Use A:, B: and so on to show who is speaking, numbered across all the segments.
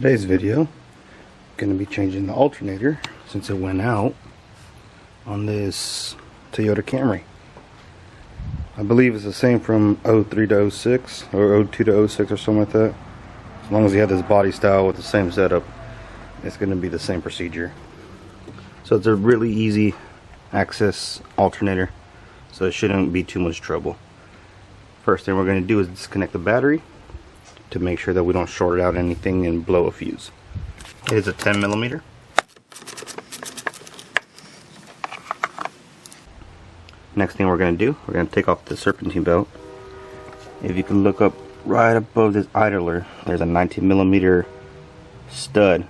A: Today's video, going to be changing the alternator since it went out on this Toyota Camry. I believe it's the same from 03 to 06 or 02 to 06 or something like that. As long as you have this body style with the same setup, it's going to be the same procedure. So it's a really easy access alternator, so it shouldn't be too much trouble. First thing we're going to do is disconnect the battery to make sure that we don't short out anything and blow a fuse. It is a 10mm. Next thing we're going to do, we're going to take off the serpentine belt. If you can look up right above this idler, there's a 19mm stud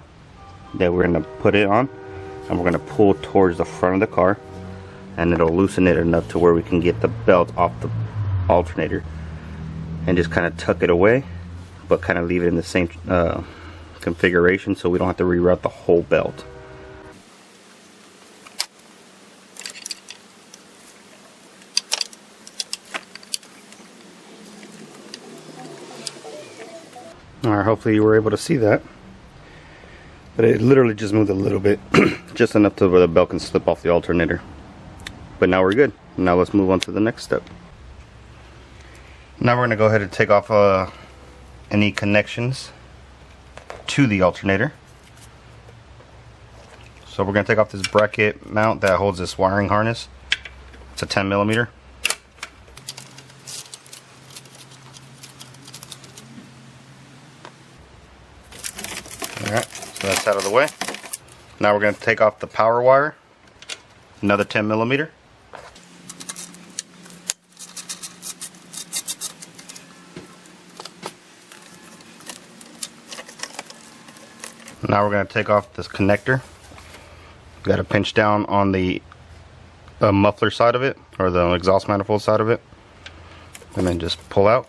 A: that we're going to put it on, and we're going to pull towards the front of the car, and it'll loosen it enough to where we can get the belt off the alternator and just kind of tuck it away, but kind of leave it in the same configuration so we don't have to reroute the whole belt. Alright, hopefully you were able to see that. But it literally just moved a little bit, just enough to where the belt can slip off the alternator. But now we're good. Now let's move on to the next step. Now we're going to go ahead and take off any connections to the alternator. So we're going to take off this bracket mount that holds this wiring harness. It's a 10mm. Alright, so that's out of the way. Now we're going to take off the power wire, another 10mm. Now we're going to take off this connector. Got to pinch down on the muffler side of it, or the exhaust manifold side of it, and then just pull out.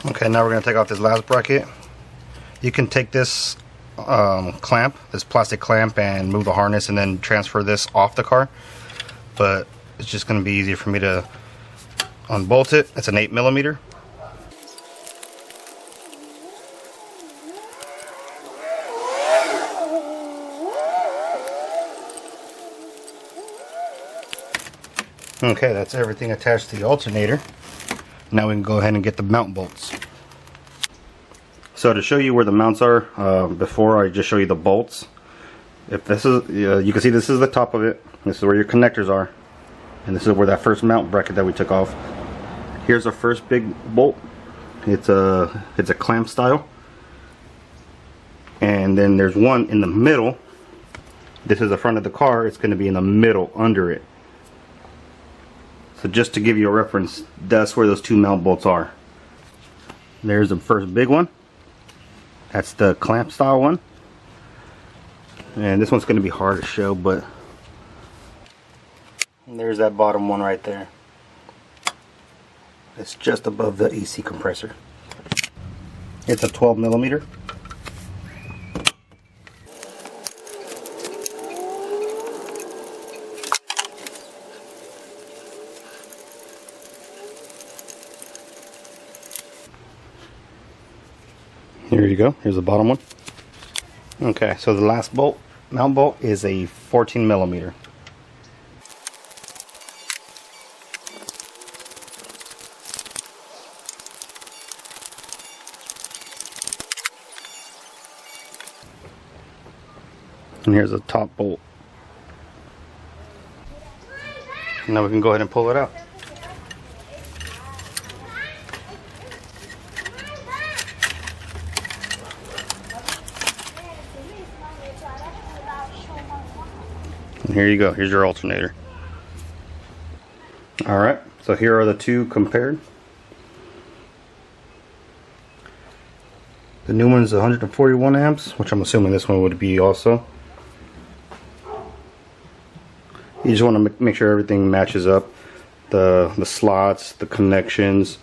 A: Okay, now we're going to take off this last bracket. You can take this clamp, this plastic clamp, and move the harness and then transfer this off the car, but it's just going to be easier for me to unbolt it. It's an 8mm. Okay, that's everything attached to the alternator. Now we can go ahead and get the mount bolts. So to show you where the mounts are, before I just show you the bolts. If this is, you can see this is the top of it. This is where your connectors are, and this is where that first mount bracket that we took off. Here's our first big bolt. It's a clamp style, and then there's one in the middle. This is the front of the car. It's going to be in the middle under it. So just to give you a reference, that's where those two mount bolts are. There's the first big one. That's the clamp style one. And this one's going to be hard to show, but there's that bottom one right there. It's just above the AC compressor. It's a 12mm. Here you go. Here's the bottom one. Okay, so the last bolt, mount bolt, is a 14mm. And here's the top bolt. Now we can go ahead and pull it out. And here you go. Here's your alternator. Alright, so here are the two compared. The new one's 141 amps, which I'm assuming this one would be also. You just want to make sure everything matches up. The slots, the connections,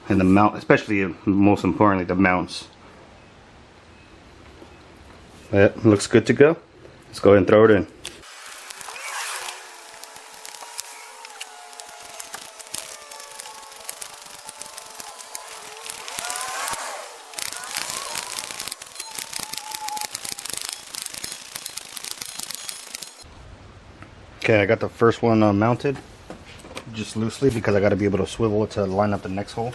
A: and the mount, especially most importantly the mounts. That looks good to go. Let's go ahead and throw it in. Okay, I got the first one mounted just loosely because I got to be able to swivel it to line up the next hole.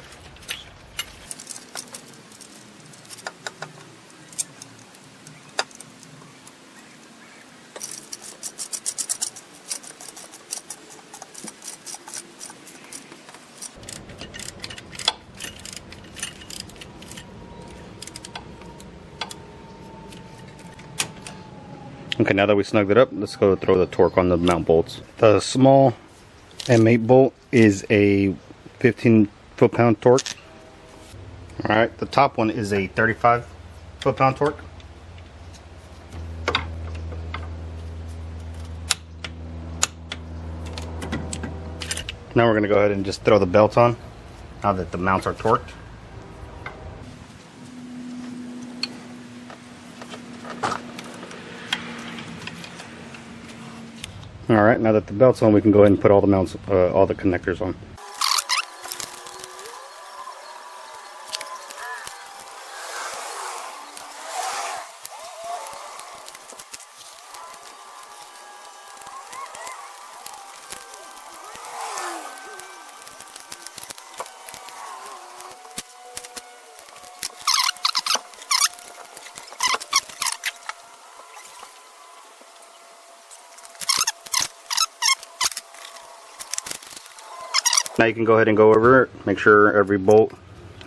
A: Okay, now that we snugged it up, let's go throw the torque on the mount bolts. The small M8 bolt is a 15 foot-pound torque. Alright, the top one is a 35 foot-pound torque. Now we're going to go ahead and just throw the belt on, now that the mounts are torqued. Alright, now that the belt's on, we can go ahead and put all the mounts, all the connectors on. Now you can go ahead and go over it, make sure every bolt,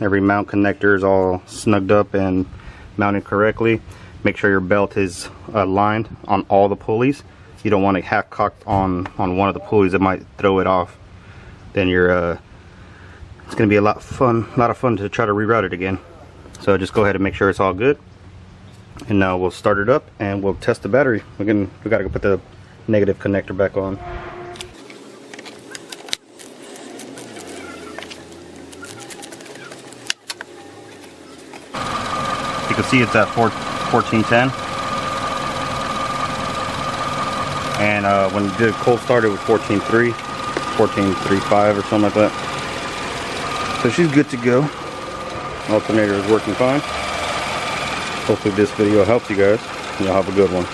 A: every mount connector is all snugged up and mounted correctly. Make sure your belt is aligned on all the pulleys. You don't want it half cocked on one of the pulleys. It might throw it off. Then you're it's going to be a lot of fun to try to reroute it again. So just go ahead and make sure it's all good. And now we'll start it up and we'll test the battery. We got to go put the negative connector back on. You can see it's at 1410, and when you did cold start it was 14.3, 14.35 or something like that. So she's good to go. Alternator is working fine. Hopefully this video helps you guys, and y'all have a good one.